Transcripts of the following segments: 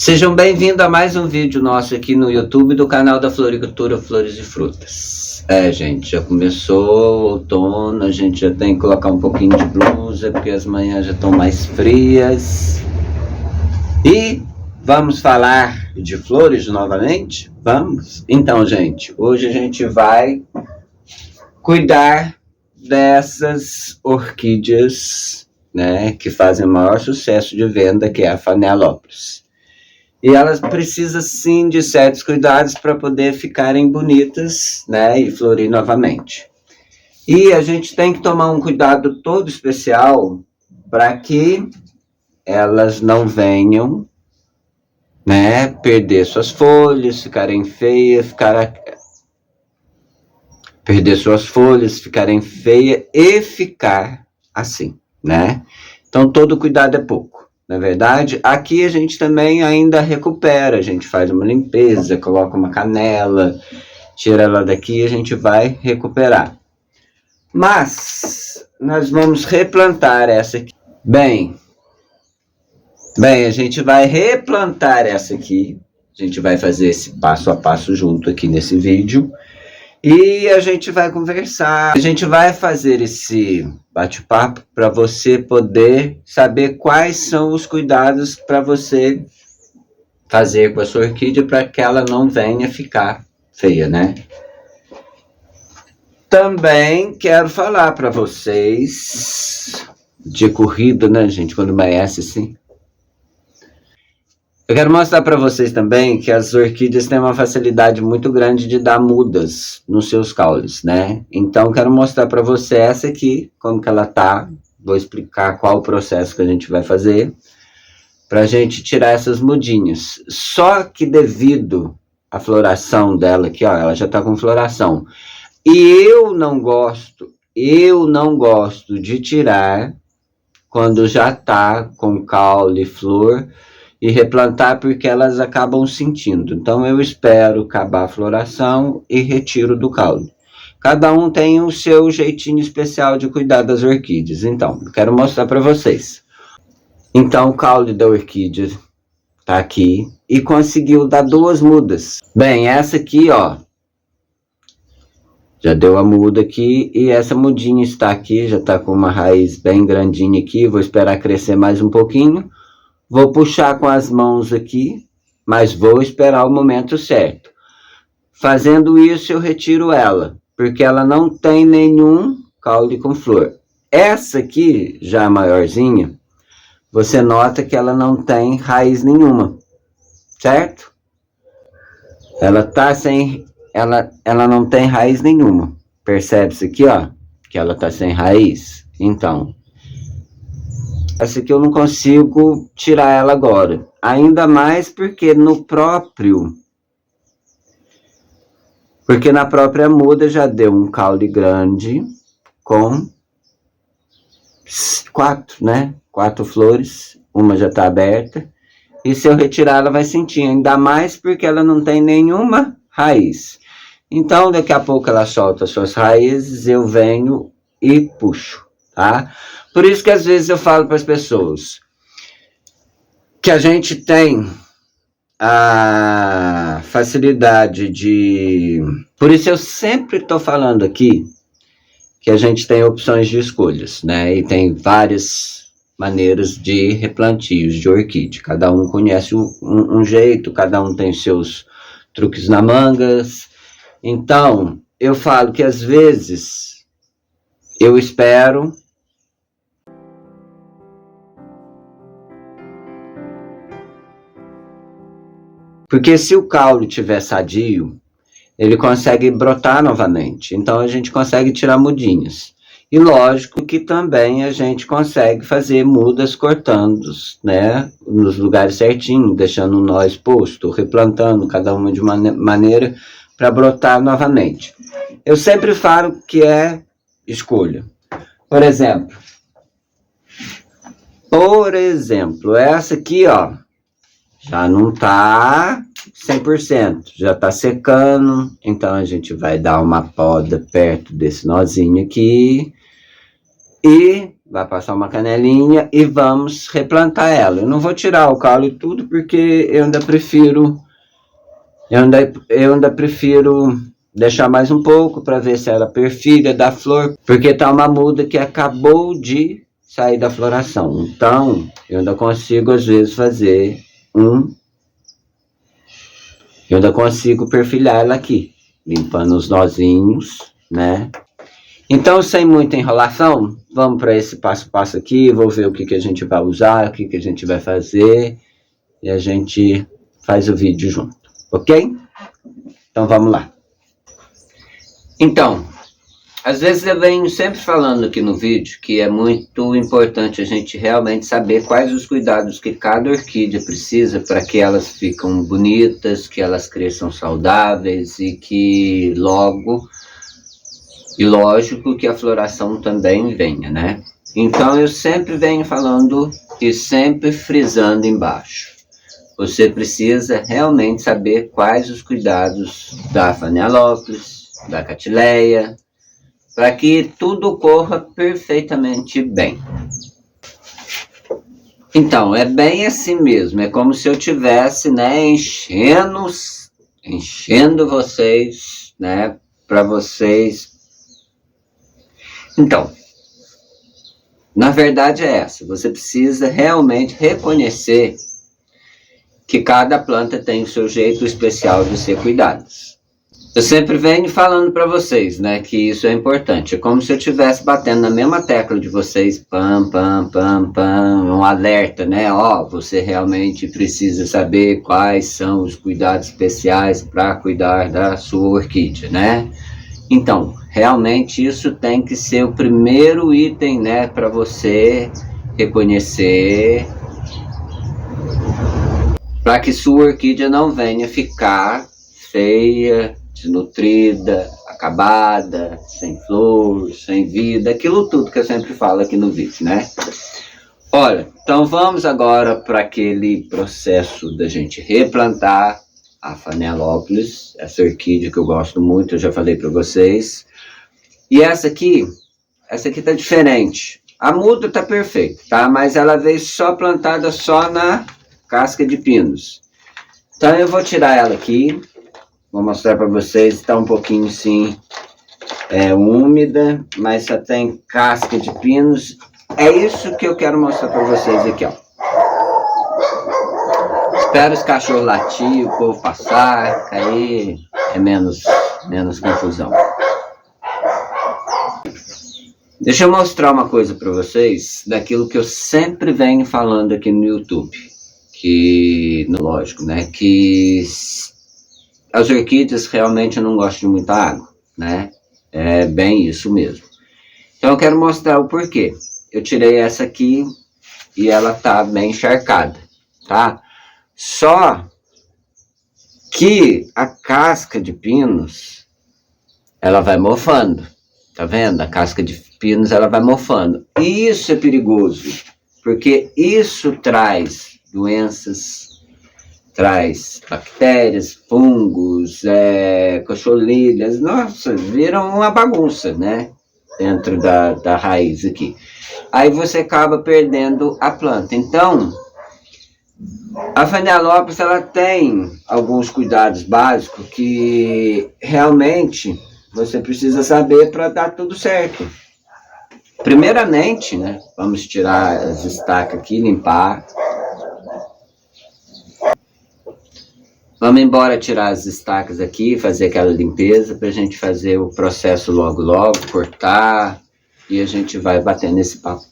Sejam bem-vindos a mais um vídeo nosso aqui no YouTube do canal da Floricultura Flores e Frutas. Gente, já começou o outono, a gente já tem que colocar um pouquinho de blusa, porque as manhãs já estão mais frias. E vamos falar de flores novamente? Vamos? Então, gente, hoje a gente vai cuidar dessas orquídeas, né, que fazem o maior sucesso de venda, que é a Phalaenopsis. E elas precisam, sim, de certos cuidados para poder ficarem bonitas, né, e florir novamente. E a gente tem que tomar um cuidado todo especial para que elas não venham, né, perder suas folhas, ficarem feias, perder suas folhas, ficarem feias e ficar assim, né? Então, todo cuidado é pouco. Na verdade, aqui a gente também ainda recupera, a gente faz uma limpeza, coloca uma canela, tira ela daqui e a gente vai recuperar. Mas, nós vamos replantar essa aqui. Bem, a gente vai replantar essa aqui, a gente vai fazer esse passo a passo junto aqui nesse vídeo. E a gente vai conversar, a gente vai fazer esse bate-papo para você poder saber quais são os cuidados para você fazer com a sua orquídea para que ela não venha ficar feia, né? Também quero falar para vocês de corrida, né, gente, quando amanhece assim. Eu quero mostrar para vocês também que as orquídeas têm uma facilidade muito grande de dar mudas nos seus caules, né? Então, quero mostrar para você essa aqui, como que ela tá. Vou explicar qual o processo que a gente vai fazer para a gente tirar essas mudinhas. Só que devido à floração dela aqui, ó, ela já tá com floração. E eu não gosto de tirar quando já tá com caule e flor, e replantar porque elas acabam sentindo. Então eu espero acabar a floração e retiro do caule. Cada um tem o seu jeitinho especial de cuidar das orquídeas. Então, eu quero mostrar para vocês. Então o caule da orquídea tá aqui e conseguiu dar duas mudas. Bem, essa aqui, ó, já deu a muda aqui e essa mudinha está aqui, já tá com uma raiz bem grandinha aqui. Vou esperar crescer mais um pouquinho. Vou puxar com as mãos aqui, mas vou esperar o momento certo. Fazendo isso, eu retiro ela, porque ela não tem nenhum caule com flor. Essa aqui, já maiorzinha, você nota que ela não tem raiz nenhuma, certo? Ela tá sem, ela não tem raiz nenhuma. Percebe-se aqui, ó, que ela tá sem raiz? Então, essa aqui eu não consigo tirar ela agora. Ainda mais porque na própria muda já deu um caule grande com 4, né? 4 flores. Uma já tá aberta. E se eu retirar, ela vai sentir. Ainda mais porque ela não tem nenhuma raiz. Então, daqui a pouco ela solta as suas raízes, eu venho e puxo, tá? Por isso que às vezes eu falo para as pessoas que a gente tem a facilidade de... Por isso eu sempre estou falando aqui que a gente tem opções de escolhas, né? E tem várias maneiras de replantios de orquídea. Cada um conhece um jeito, cada um tem seus truques na mangas. Então, eu falo que às vezes eu espero... Porque se o caule estiver sadio, ele consegue brotar novamente. Então, a gente consegue tirar mudinhas. E lógico que também a gente consegue fazer mudas cortando, né, nos lugares certinhos, deixando um nó exposto, replantando cada uma de uma maneira para brotar novamente. Eu sempre falo que é escolha. Por exemplo, essa aqui, ó, já não tá 100%, já tá secando, então a gente vai dar uma poda perto desse nozinho aqui e vai passar uma canelinha e vamos replantar ela. Eu não vou tirar o caule e tudo, porque eu ainda prefiro deixar mais um pouco para ver se ela perfilha da flor, porque tá uma muda que acabou de sair da floração. Então, eu ainda consigo às vezes fazer eu ainda consigo perfilhar ela aqui, limpando os nozinhos, né? Então, sem muita enrolação, vamos para esse passo a passo aqui, vou ver o que a gente vai usar, o que a gente vai fazer, e a gente faz o vídeo junto, ok? Então, vamos lá. Então, às vezes eu venho sempre falando aqui no vídeo que é muito importante a gente realmente saber quais os cuidados que cada orquídea precisa para que elas fiquem bonitas, que elas cresçam saudáveis e que logo... E lógico que a floração também venha, né? Então eu sempre venho falando e sempre frisando embaixo. Você precisa realmente saber quais os cuidados da Phalaenopsis, da Catileia, para que tudo corra perfeitamente bem. Então, é bem assim mesmo, é como se eu tivesse, né, enchendo vocês, né, para vocês. Então, na verdade é essa, você precisa realmente reconhecer que cada planta tem o seu jeito especial de ser cuidadas. Eu sempre venho falando para vocês, né, que isso é importante. É como se eu estivesse batendo na mesma tecla de vocês, pam, pam, pam, pam, um alerta, né? Ó, você realmente precisa saber quais são os cuidados especiais para cuidar da sua orquídea, né? Então, realmente isso tem que ser o primeiro item, né, para você reconhecer, para que sua orquídea não venha ficar feia, desnutrida, acabada, sem flor, sem vida, aquilo tudo que eu sempre falo aqui no vídeo, né? Olha, então vamos agora para aquele processo da gente replantar a Phalaenopsis, essa orquídea que eu gosto muito, eu já falei para vocês. E essa aqui tá diferente. A muda tá perfeita, tá? Mas ela veio só plantada só na casca de pinos. Então eu vou tirar ela aqui, vou mostrar para vocês, tá um pouquinho sim, úmida, mas só tem casca de pinos. É isso que eu quero mostrar para vocês aqui, ó. Espero os cachorros latir, o povo passar, aí é menos confusão. Deixa eu mostrar uma coisa para vocês, daquilo que eu sempre venho falando aqui no YouTube, que, lógico, né, que as orquídeas realmente não gostam de muita água, né, é bem isso mesmo. Então eu quero mostrar o porquê. Eu tirei essa aqui e ela tá bem encharcada, tá? Só que a casca de pinos, ela vai mofando, tá vendo? A casca de pinos, ela vai mofando. E isso é perigoso, porque isso traz doenças, traz bactérias, fungos, cochonilhas, nossa, viram uma bagunça, né? Dentro da raiz aqui. Aí você acaba perdendo a planta. Então, a Phalaenopsis, ela tem alguns cuidados básicos que realmente você precisa saber para dar tudo certo. Primeiramente, né, vamos tirar as estacas aqui, limpar. Vamos embora tirar as estacas aqui, fazer aquela limpeza para a gente fazer o processo logo, cortar, e a gente vai bater nesse papo.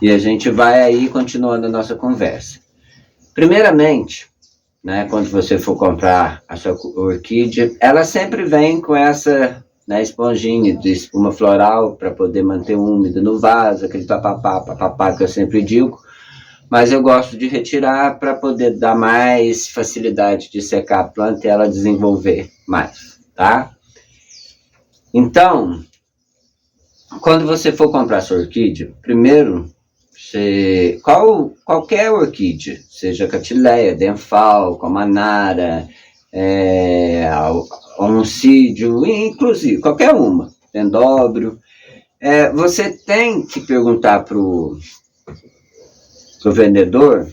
E a gente vai aí continuando a nossa conversa. Primeiramente, né, quando você for comprar a sua orquídea, ela sempre vem com essa, né, esponjinha de espuma floral para poder manter úmido no vaso, aquele papapá que eu sempre digo, mas eu gosto de retirar para poder dar mais facilidade de secar a planta e ela desenvolver mais, tá? Então, quando você for comprar sua orquídea, primeiro, qualquer orquídea, seja Catileia, Denfal, Comanara, Oncídio, inclusive, qualquer uma, Dendróbio, Você tem que perguntar pro vendedor,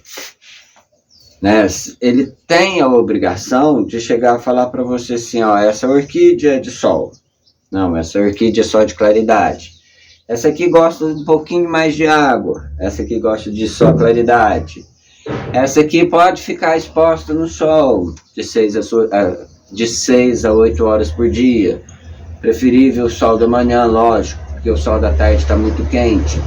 né? Ele tem a obrigação de chegar a falar para você assim, ó, essa orquídea é de sol. Não, essa orquídea é só de claridade. Essa aqui gosta um pouquinho mais de água. Essa aqui gosta de só claridade. Essa aqui pode ficar exposta no sol de 6 a 8 horas por dia. Preferível o sol da manhã, lógico, porque o sol da tarde está muito quente.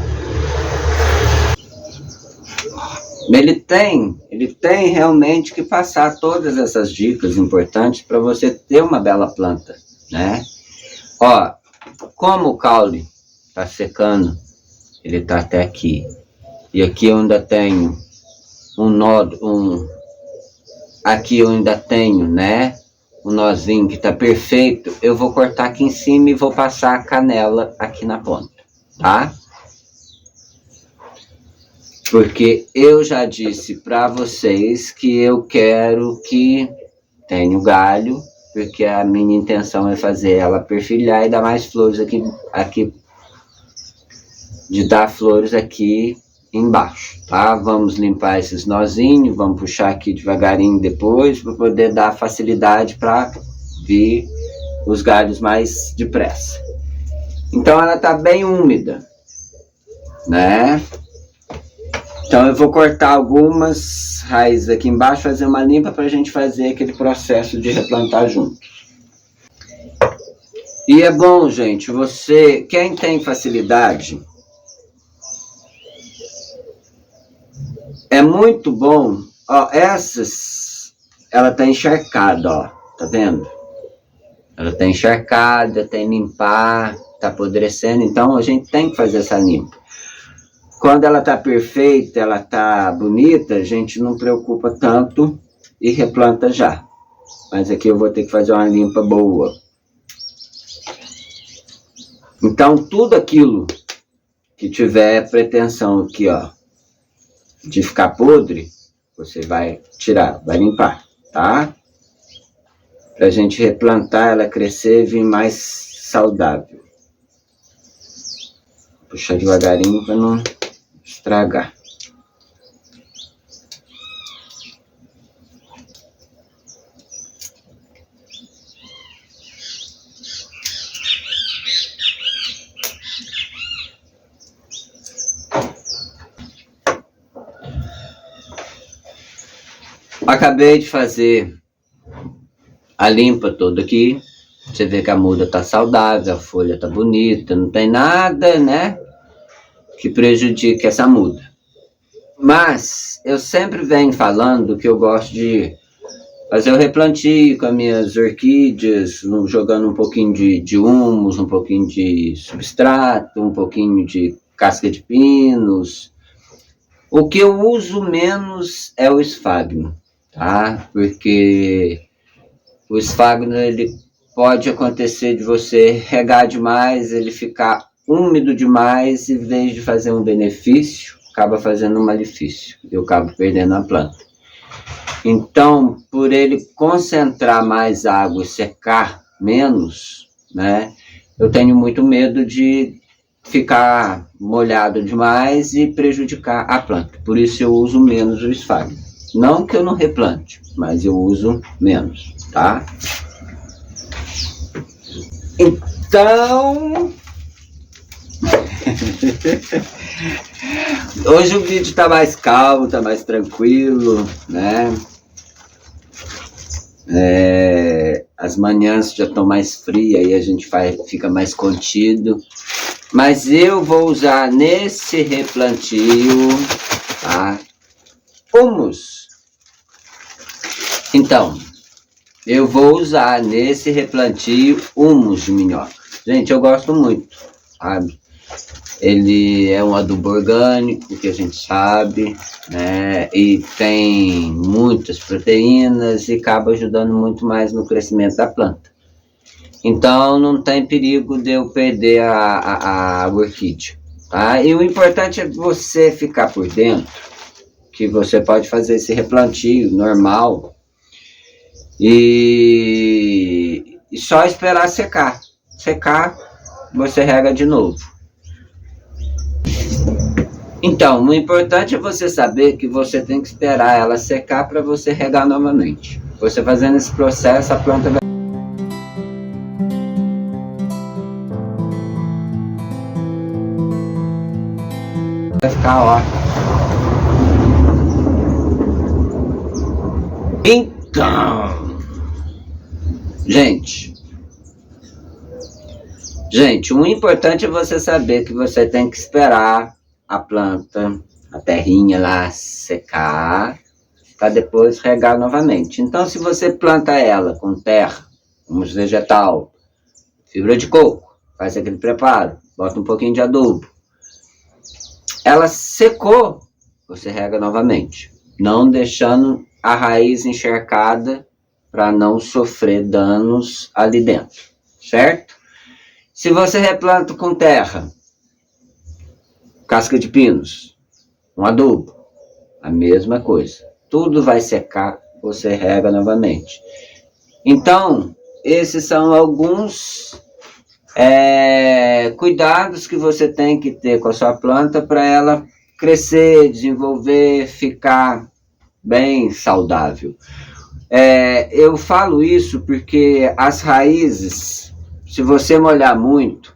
Ele tem realmente que passar todas essas dicas importantes para você ter uma bela planta, né? Ó, como o caule está secando, ele está até aqui. E aqui eu ainda tenho um nó, aqui eu ainda tenho, né? Um nozinho que está perfeito. Eu vou cortar aqui em cima e vou passar a canela aqui na ponta, tá? Porque eu já disse para vocês que eu quero que tenha o galho, porque a minha intenção é fazer ela perfilhar e dar mais flores aqui de dar flores aqui embaixo, tá? Vamos limpar esses nozinhos, vamos puxar aqui devagarinho depois, para poder dar facilidade para vir os galhos mais depressa. Então ela tá bem úmida, né? Então eu vou cortar algumas raízes aqui embaixo, fazer uma limpa para a gente fazer aquele processo de replantar junto. E é bom, gente, quem tem facilidade, é muito bom, ó, ela tá encharcada, ó, tá vendo? Ela tá encharcada, tem que limpar, tá apodrecendo, então a gente tem que fazer essa limpa. Quando ela tá perfeita, ela tá bonita, a gente não preocupa tanto e replanta já. Mas aqui eu vou ter que fazer uma limpa boa. Então, tudo aquilo que tiver pretensão aqui, ó, de ficar podre, você vai tirar, vai limpar, tá? Pra gente replantar, ela crescer e vir mais saudável. Puxar devagarinho para não estragar. Acabei de fazer a limpa toda aqui. Você vê que a muda tá saudável, a folha tá bonita, não tem nada, né, que prejudique essa muda. Mas eu sempre venho falando que eu gosto de fazer o replantio com as minhas orquídeas, jogando um pouquinho de humus, um pouquinho de substrato, um pouquinho de casca de pinos. O que eu uso menos é o esfagno, tá? Porque o esfagno, ele pode acontecer de você regar demais, ele ficar úmido demais, e em vez de fazer um benefício, acaba fazendo um malefício. Eu acabo perdendo a planta. Então, por ele concentrar mais água e secar menos, né, eu tenho muito medo de ficar molhado demais e prejudicar a planta. Por isso eu uso menos o esfagno. Não que eu não replante, mas eu uso menos, tá? Então, hoje o vídeo tá mais calmo, tá mais tranquilo, né? As manhãs já estão mais frias, aí a gente fica mais contido. Mas eu vou usar nesse replantio, tá, humus. Então, eu vou usar nesse replantio humus de minhoca. Gente, eu gosto muito, sabe? Ele é um adubo orgânico, que a gente sabe, né? E tem muitas proteínas e acaba ajudando muito mais no crescimento da planta. Então, não tem perigo de eu perder a orquídea, tá? E o importante é você ficar por dentro, que você pode fazer esse replantio normal e só esperar secar. Secar, você rega de novo, Então, o importante é você saber que você tem que esperar ela secar para você regar novamente. Você fazendo esse processo, a planta vai ficar ótima. Então, gente, o importante é você saber que você tem que esperar a planta, a terrinha lá secar, para depois regar novamente. Então, se você planta ela com terra, humus vegetal, fibra de coco, faz aquele preparo, bota um pouquinho de adubo, ela secou, você rega novamente, não deixando a raiz encharcada para não sofrer danos ali dentro, certo? Se você replanta com terra, casca de pinos, um adubo, a mesma coisa. Tudo vai secar, você rega novamente. Então, esses são alguns cuidados que você tem que ter com a sua planta para ela crescer, desenvolver, ficar bem saudável. Eu falo isso porque as raízes, se você molhar muito,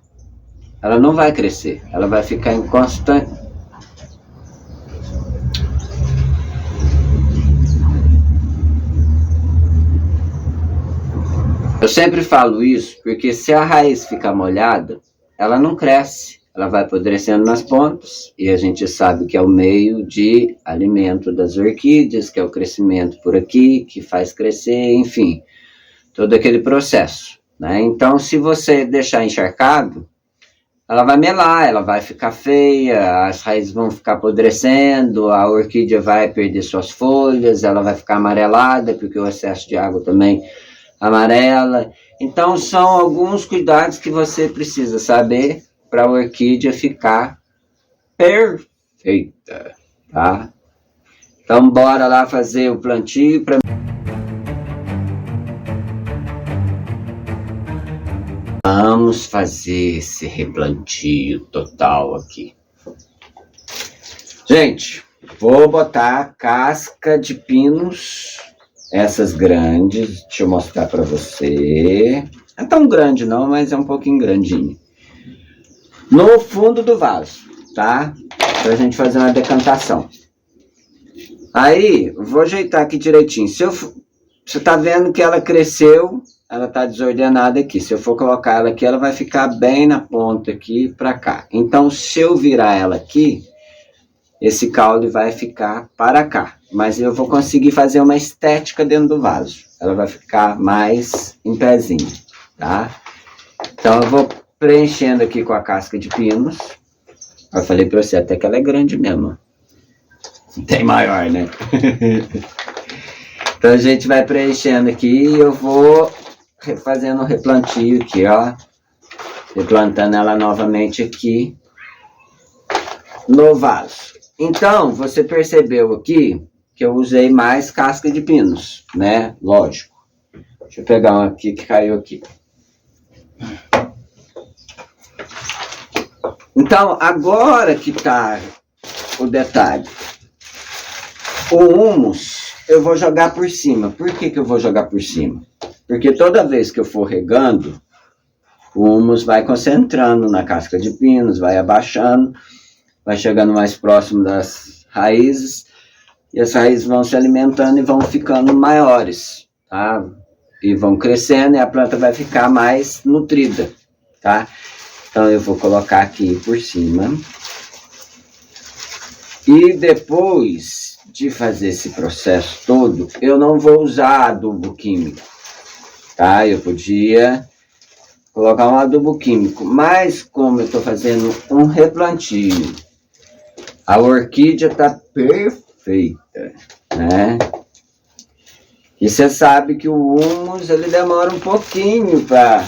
ela não vai crescer, ela vai ficar em constante. Eu sempre falo isso porque se a raiz ficar molhada, ela não cresce, ela vai apodrecendo nas pontas, e a gente sabe que é o meio de alimento das orquídeas, que é o crescimento por aqui, que faz crescer, enfim, todo aquele processo, né? Então, se você deixar encharcado, ela vai melar, ela vai ficar feia, as raízes vão ficar apodrecendo, a orquídea vai perder suas folhas, ela vai ficar amarelada, porque o excesso de água também amarela. Então, são alguns cuidados que você precisa saber para a orquídea ficar perfeita, tá? Então, bora lá fazer o plantio para vamos fazer esse replantio total aqui. Gente, vou botar casca de pinos, essas grandes, deixa eu mostrar para você. Não é tão grande não, mas é um pouquinho grandinho. No fundo do vaso, tá? Pra gente fazer uma decantação. Aí, vou ajeitar aqui direitinho. Você tá vendo que ela cresceu, ela tá desordenada aqui. Se eu for colocar ela aqui, ela vai ficar bem na ponta aqui pra cá. Então, se eu virar ela aqui, esse caule vai ficar para cá. Mas eu vou conseguir fazer uma estética dentro do vaso. Ela vai ficar mais em pezinho, tá? Então, eu vou preenchendo aqui com a casca de pinos. Eu falei pra você até que ela é grande mesmo. Tem maior, né? Então a gente vai preenchendo aqui e eu vou fazendo um replantio aqui, ó. Replantando ela novamente aqui no vaso. Então, você percebeu aqui que eu usei mais casca de pinos, né? Lógico. Deixa eu pegar uma aqui que caiu aqui. Então, agora que tá o detalhe. O humus eu vou jogar por cima. Por que eu vou jogar por cima? Porque toda vez que eu for regando, o humus vai concentrando na casca de pinos, vai abaixando, vai chegando mais próximo das raízes, e as raízes vão se alimentando e vão ficando maiores, tá? E vão crescendo e a planta vai ficar mais nutrida, tá? Então eu vou colocar aqui por cima. E depois de fazer esse processo todo, eu não vou usar adubo químico, tá? Eu podia colocar um adubo químico, mas como eu estou fazendo um replantio, a orquídea está perfeita, né? E você sabe que o humus, ele demora um pouquinho para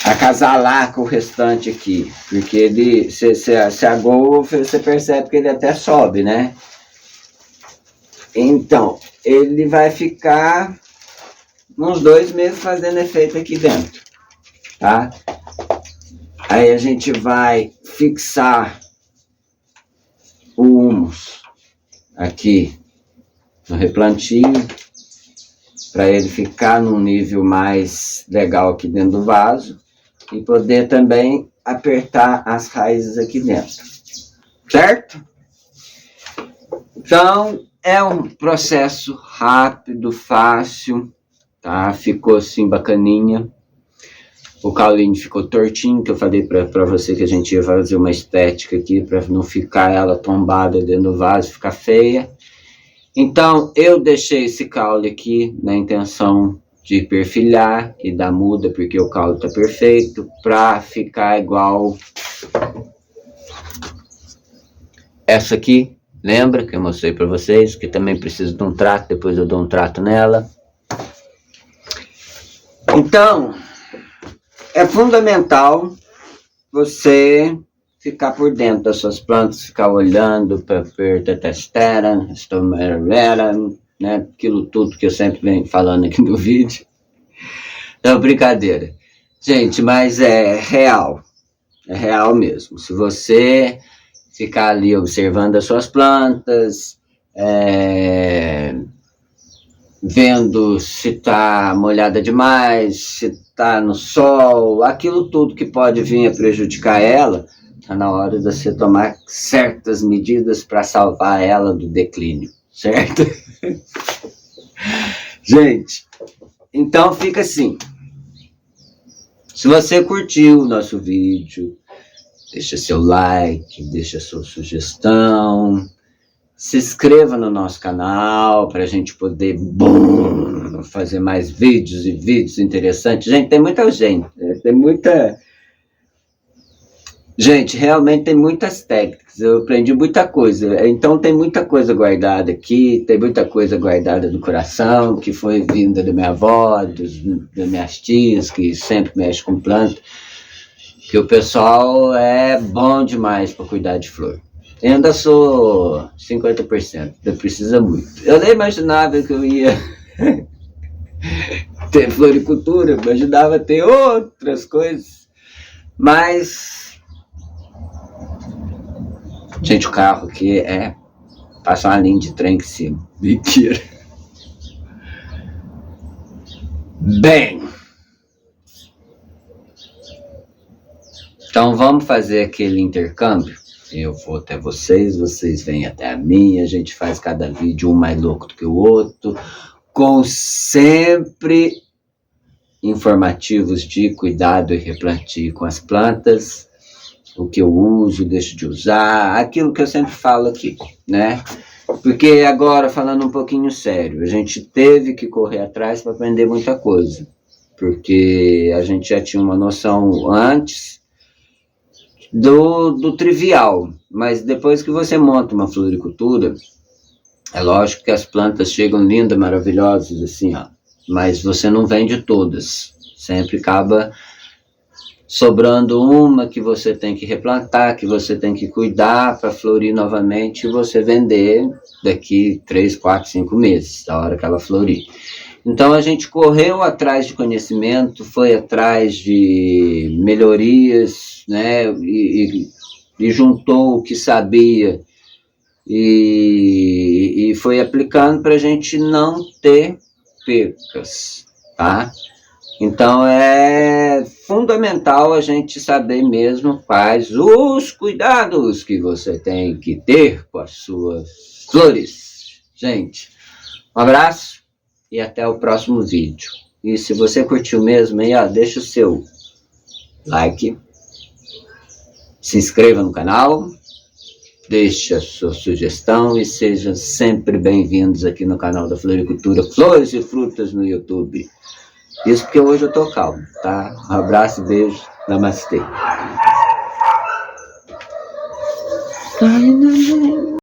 acasalar com o restante aqui, porque ele, se agou, você percebe que ele até sobe, né? Então, ele vai ficar uns 2 meses fazendo efeito aqui dentro, tá? Aí a gente vai fixar o humus aqui no replantio, para ele ficar num nível mais legal aqui dentro do vaso e poder também apertar as raízes aqui dentro, certo? Então, é um processo rápido, fácil, tá? Ficou assim bacaninha. O caulinho ficou tortinho, que eu falei para você que a gente ia fazer uma estética aqui, para não ficar ela tombada dentro do vaso, ficar feia. Então, eu deixei esse caule aqui na intenção de perfilhar e dar muda, porque o caule tá perfeito, para ficar igual essa aqui. Lembra que eu mostrei para vocês, que também precisa de um trato, depois eu dou um trato nela. Então, é fundamental você ficar por dentro das suas plantas, ficar olhando para Pertatestera, Stomerera, né? Aquilo tudo que eu sempre venho falando aqui no vídeo. Não, brincadeira. Gente, mas é real mesmo. Se você ficar ali observando as suas plantas, vendo se está molhada demais, se está no sol, aquilo tudo que pode vir a prejudicar ela, está na hora de você tomar certas medidas para salvar ela do declínio, certo? Gente, então fica assim. Se você curtiu o nosso vídeo, deixa seu like, deixa sua sugestão, se inscreva no nosso canal para a gente poder fazer mais vídeos e vídeos interessantes. Gente, realmente tem muitas técnicas, eu aprendi muita coisa, então tem muita coisa guardada aqui, tem muita coisa guardada no coração, que foi vinda da minha avó, das minhas tias, que sempre mexe com planta, que o pessoal é bom demais para cuidar de flor. Eu ainda sou 50%, ainda precisa muito. Eu nem imaginava que eu ia ter floricultura, imaginava ter outras coisas, mas... Gente, o carro aqui passa uma linha de trem em cima. Mentira. Bem, então vamos fazer aquele intercâmbio. Eu vou até vocês, vocês vêm até a mim, a gente faz cada vídeo um mais louco do que o outro, com sempre informativos de cuidado e replantio com as plantas, o que eu uso, deixo de usar, aquilo que eu sempre falo aqui, né? Porque agora, falando um pouquinho sério, a gente teve que correr atrás para aprender muita coisa, porque a gente já tinha uma noção antes do trivial, mas depois que você monta uma floricultura, é lógico que as plantas chegam lindas, maravilhosas, assim, ó, mas você não vende todas, sempre acaba sobrando uma que você tem que replantar, que você tem que cuidar para florir novamente e você vender daqui 3, 4, 5 meses, da hora que ela florir. Então a gente correu atrás de conhecimento, foi atrás de melhorias, né, e juntou o que sabia e foi aplicando para a gente não ter percas, tá? Então é fundamental a gente saber mesmo quais os cuidados que você tem que ter com as suas flores. Gente, um abraço e até o próximo vídeo. E se você curtiu mesmo, aí, ó, deixa o seu like, se inscreva no canal, deixe a sua sugestão e sejam sempre bem-vindos aqui no canal da Floricultura Flores e Frutas no YouTube. Isso porque hoje eu tô calmo, tá? Um abraço, beijo, namastê.